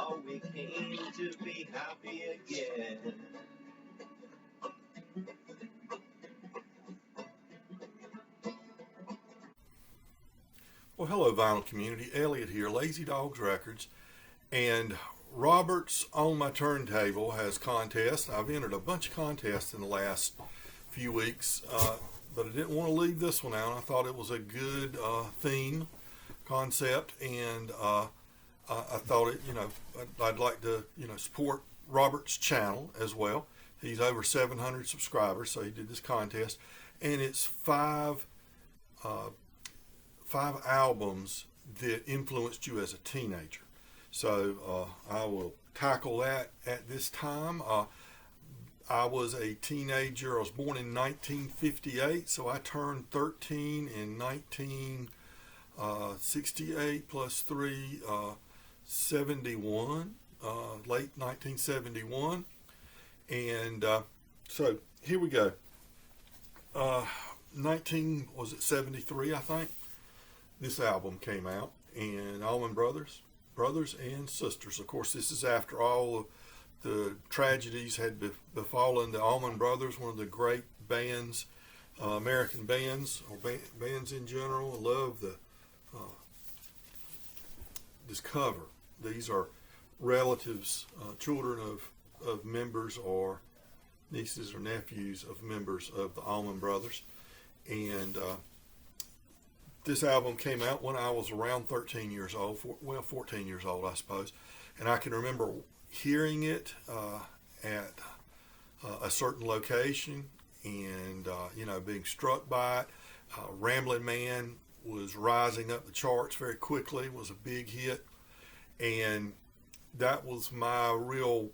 all we came to be happy again. Well, hello, vinyl community. Elliot here, Lazy Dogs Records, and Robert's On My Turntable has contests. I've entered a bunch of contests in the last few weeks, but I didn't want to leave this one out. I thought it was a good theme, concept, and I thought I'd like to support Robert's channel as well. He's over 700 subscribers, so he did this contest, and it's five albums that influenced you as a teenager. So I will tackle that at this time. I was a teenager. I was born in 1958, so I turned 13 in 1968 plus 3, 71, late 1971. And so here we go. 73, I think. This album came out, and Almond Brothers and Sisters. Of course, this is after all of the tragedies had befallen the Almond Brothers, one of the great bands, American bands, or bands in general. I love this cover. These are relatives, children of members or nieces or nephews of members of the Almond Brothers. And this album came out when I was around 13 years old, 14 years old, I suppose. And I can remember hearing it at a certain location and, being struck by it. Ramblin' Man was rising up the charts very quickly, was a big hit. And that was my real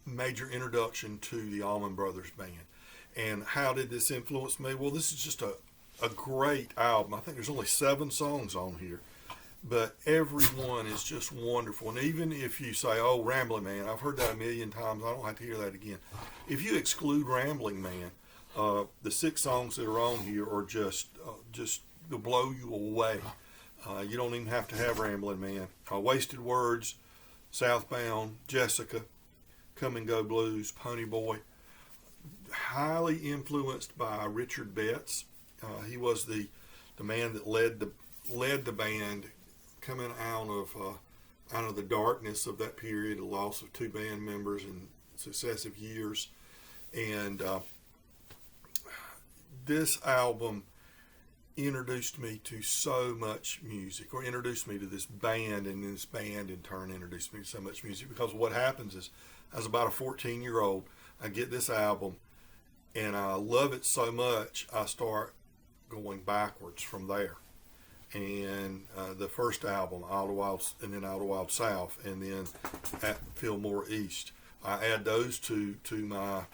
major introduction to the Almond Brothers band. And how did this influence me? Well, this is just a great album. I think there's only 7 songs on here, but every one is just wonderful. And even if you say, oh, Rambling Man, I've heard that a million times, I don't have to hear that again. If you exclude Rambling Man, the 6 songs that are on here are just to blow you away. You don't even have to have Rambling Man. Wasted Words, Southbound, Jessica, Come and Go Blues, Ponyboy. Highly influenced by Richard Betts. He was the man that led the band coming out of the darkness of that period, the loss of 2 band members in successive years. And this album introduced me to so much music, or introduced me to this band, and this band in turn introduced me to so much music, because what happens is, as about a 14-year-old, I get this album and I love it so much, I start going backwards from there. And the first album, All the Wild, and then All the Wild South, and then at Fillmore East. I add those two to my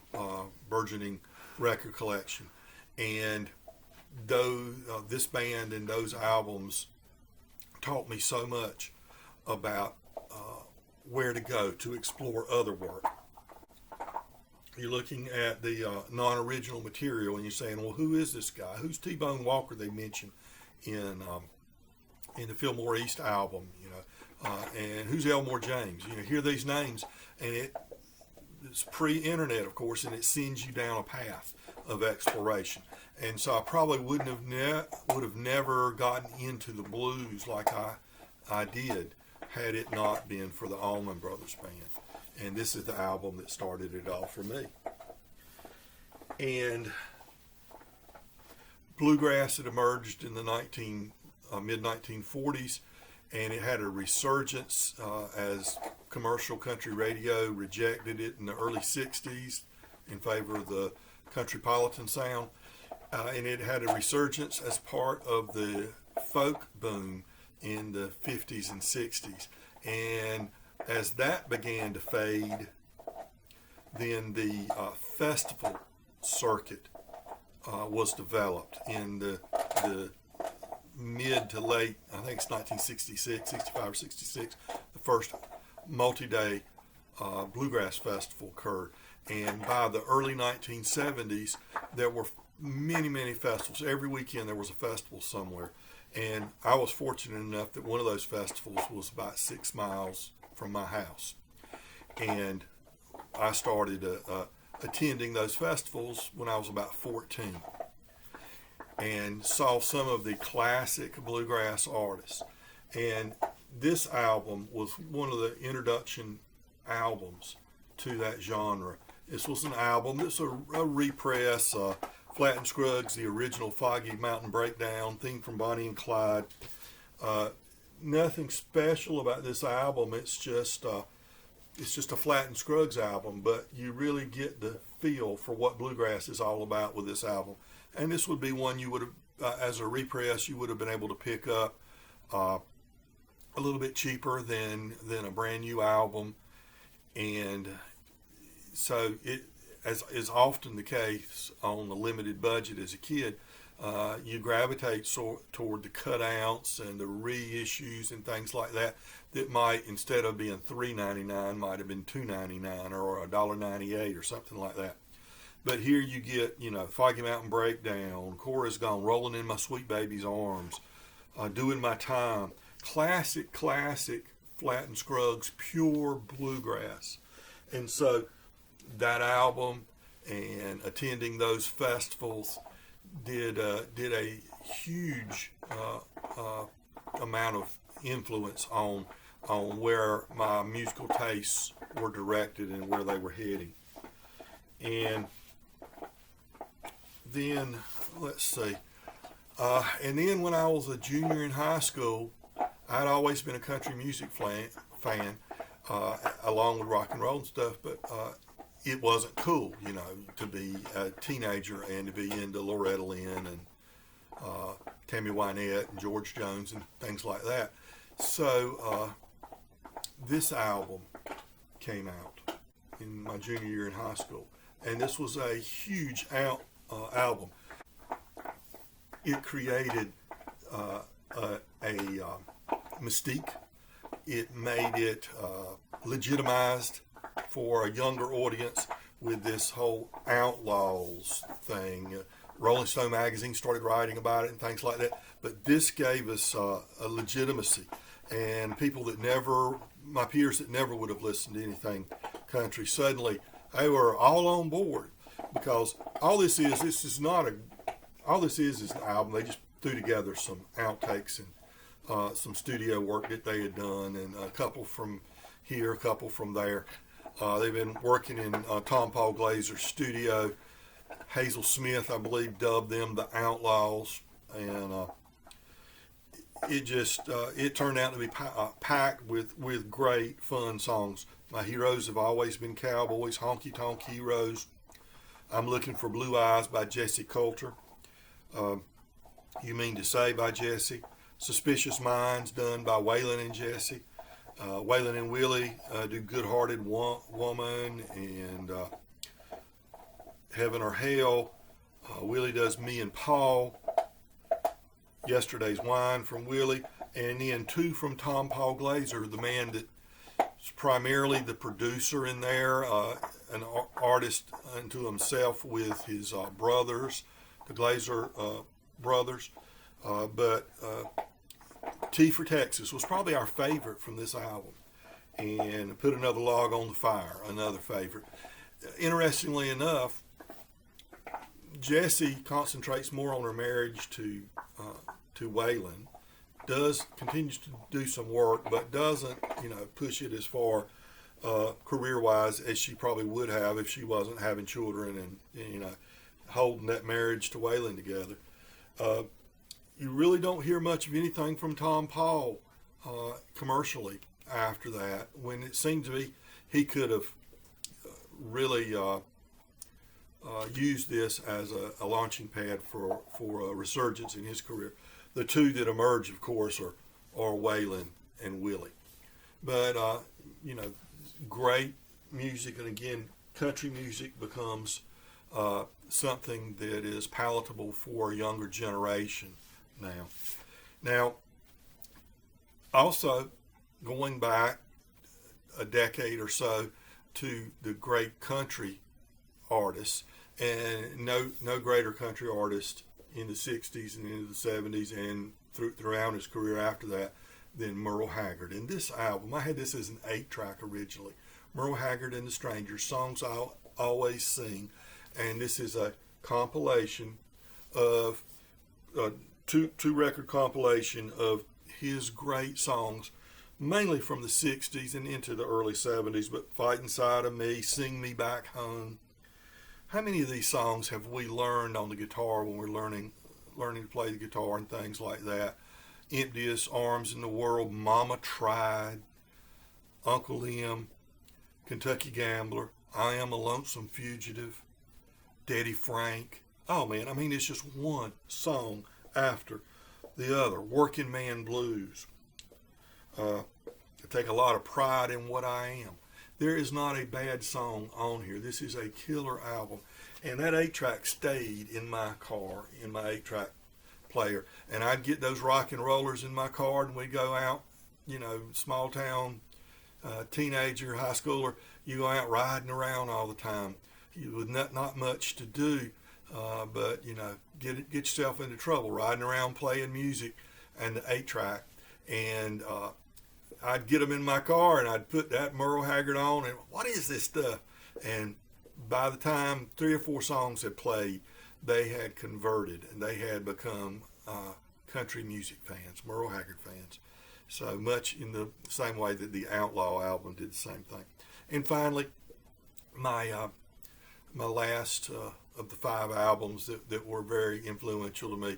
burgeoning record collection. And this band and those albums taught me so much about where to go to explore other work. You're looking at the non-original material and you're saying, well, who is this guy? Who's T-Bone Walker they mentioned in the Fillmore East album? And who's Elmore James? Hear these names, and it's pre-internet, of course, and it sends you down a path of exploration. And so I probably would have never gotten into the blues like I did had it not been for the Almond Brothers band. And this is the album that started it all for me. And Bluegrass had emerged in the mid-1940s, and it had a resurgence as commercial country radio rejected it in the early 60s in favor of the countrypolitan sound. And it had a resurgence as part of the folk boom in the 50s and 60s. And as that began to fade, then the festival circuit was developed in the mid to late, I think it's 1966, 65 or 66, the first multi-day Bluegrass Festival occurred. And by the early 1970s, there were many festivals. Every weekend there was a festival somewhere. And I was fortunate enough that one of those festivals was about 6 miles from my house. And I started attending those festivals when I was about 14 and saw some of the classic bluegrass artists. And this album was one of the introduction albums to that genre. This was an album that's a repress, Flat and Scruggs, the original Foggy Mountain Breakdown, theme from Bonnie and Clyde. Nothing special about this album. It's just a Flat and Scruggs album, but you really get the feel for what bluegrass is all about with this album. And this would be one you would have, as a repress, you would have been able to pick up a little bit cheaper than a brand new album. And so it, as is often the case on a limited budget as a kid, you gravitate toward the cutouts and the reissues and things like that might, instead of being $3.99, might have been $2.99 or $1.98 or something like that. But here you get, Foggy Mountain Breakdown, Cora's Gone, Rolling in My Sweet Baby's Arms, Doing My Time, classic Flat and Scruggs, pure bluegrass. And so that album and attending those festivals did a huge amount of influence on where my musical tastes were directed and where they were heading. And then, let's see, and then when I was a junior in high school, I'd always been a country music fan, along with rock and roll and stuff, but it wasn't cool, to be a teenager and to be into Loretta Lynn and Tammy Wynette and George Jones and things like that. So this album came out in my junior year in high school, and this was a huge album. It created a mystique. It made it legitimized for a younger audience with this whole outlaws thing. Rolling Stone magazine started writing about it and things like that. But this gave us a legitimacy, and people my peers that never would have listened to anything country, suddenly they were all on board, because all this is an album. They just threw together some outtakes and some studio work that they had done, and a couple from here, a couple from there. They've been working in Tom Paul Glazer's studio. Hazel Smith, I believe, dubbed them the Outlaws, and it turned out to be packed with great, fun songs. My heroes have always been cowboys, Honky Tonk Heroes. I'm Looking for Blue Eyes by Jesse Coulter. You Mean to Say by Jesse. Suspicious Minds done by Waylon and Jesse. Waylon and Willie do Good Hearted Woman and Heaven or Hell. Willie does Me and Paul. Yesterday's Wine from Willie. And then two from Tom Paul Glazer, the man that's primarily the producer in there, an artist unto himself with his brothers, the Glazer brothers. But T for Texas was probably our favorite from this album. And Put Another Log on the Fire, another favorite. Interestingly enough, Jessie concentrates more on her marriage to Waylon, continues to do some work, but doesn't, push it as far career-wise as she probably would have if she wasn't having children and holding that marriage to Waylon together. You really don't hear much of anything from Tom Paul commercially after that, when it seemed to be he could have really used this as a launching pad for a resurgence in his career. The two that emerge, of course, are Waylon and Willie. But, great music, and again, country music becomes something that is palatable for a younger generation now. Now, also, going back a decade or so to the great country artists, and no greater country artist in the 60s and into the 70s and throughout his career after that than Merle Haggard. And this album, I had this as an 8-track originally. Merle Haggard and the Strangers, Songs I'll Always Sing. And this is a compilation of, two-record compilation of his great songs, mainly from the 60s and into the early 70s, but Fight Inside of Me, Sing Me Back Home. How many of these songs have we learned on the guitar when we're learning to play the guitar and things like that? Emptiest Arms in the World, Mama Tried, Uncle Em, Kentucky Gambler, I Am a Lonesome Fugitive, Daddy Frank. Oh man, I mean, it's just one song after the other. Working Man Blues. I take a lot of pride in what I am. There is not a bad song on here. This is a killer album. And that 8-track stayed in my car, in my 8-track player. And I'd get those rock and rollers in my car and we'd go out, small town, teenager, high schooler, you go out riding around all the time. With not much to do, but, get yourself into trouble, riding around playing music and the 8-track. And I'd get them in my car and I'd put that Merle Haggard on and what is this stuff? And by the time 3 or 4 songs had played, they had converted and they had become country music fans, Merle Haggard fans. So much in the same way that the Outlaw album did the same thing. And finally, my last of the 5 albums that were very influential to me,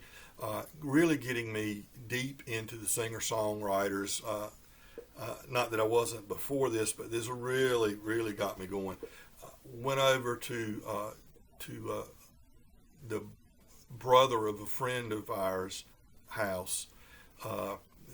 really getting me deep into the singer-songwriters. Not that I wasn't before this, but this really, really got me going. Went over to the brother of a friend of ours' house,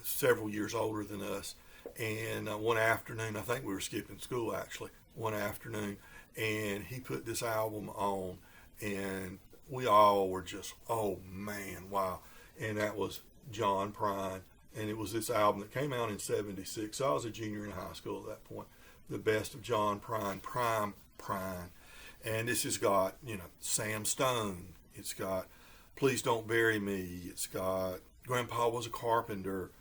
several years older than us, and one afternoon, I think we were skipping school actually, one afternoon, and he put this album on, and we all were just, oh man, wow. And that was John Prine. And it was this album that came out in 76. So I was a junior in high school at that point. The Best of John Prine, Prime Prine. And this has got, Sam Stone. It's got Please Don't Bury Me. It's got Grandpa Was a Carpenter,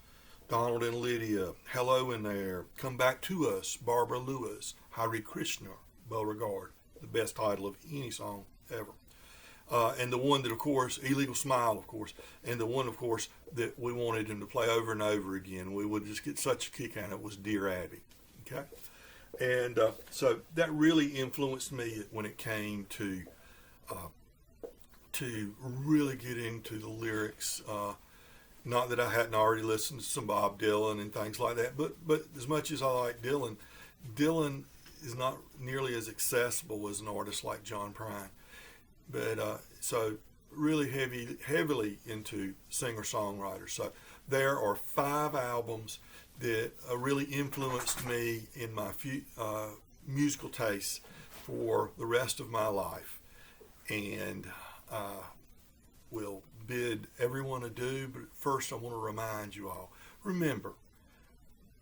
Donald and Lydia, Hello in There, Come Back to Us, Barbara Lewis, Hare Krishna, Beauregard. The best title of any song ever. And the one that, of course, Illegal Smile, of course, and the one, of course, that we wanted him to play over and over again. We would just get such a kick out of it was Dear Abby. Okay? And so that really influenced me when it came to really get into the lyrics. Not that I hadn't already listened to some Bob Dylan and things like that, but as much as I like Dylan, Dylan is not nearly as accessible as an artist like John Prine. But so really heavily into singer-songwriters. So there are 5 albums that really influenced me in my musical tastes for the rest of my life. And will bid everyone adieu, but first I want to remind you all, remember,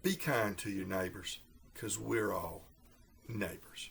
be kind to your neighbors, because we're all neighbors.